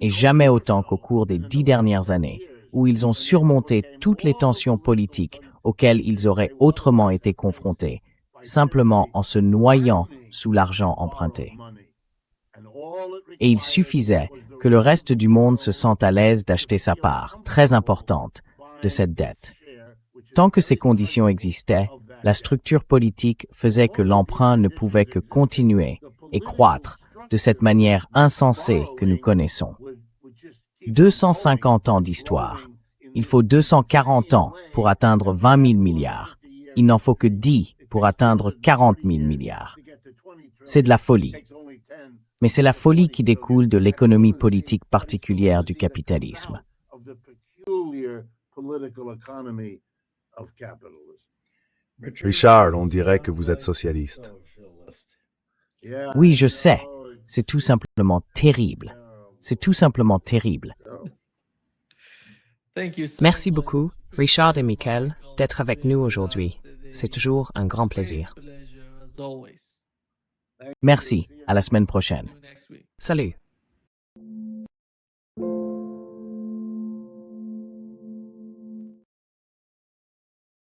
et jamais autant qu'au cours des 10 dernières années, où ils ont surmonté toutes les tensions politiques auxquelles ils auraient autrement été confrontés, simplement en se noyant sous l'argent emprunté. Et il suffisait que le reste du monde se sente à l'aise d'acheter sa part, très importante, de cette dette. Tant que ces conditions existaient, la structure politique faisait que l'emprunt ne pouvait que continuer et croître de cette manière insensée que nous connaissons. 250 ans d'histoire. Il faut 240 ans pour atteindre 20 000 milliards. Il n'en faut que 10 pour atteindre 40 000 milliards. C'est de la folie. Mais c'est la folie qui découle de l'économie politique particulière du capitalisme. Richard, on dirait que vous êtes socialiste. Oui, je sais. C'est tout simplement terrible. C'est tout simplement terrible. Merci beaucoup, Richard et Michael, d'être avec nous aujourd'hui. C'est toujours un grand plaisir. Merci. À la semaine prochaine. Salut.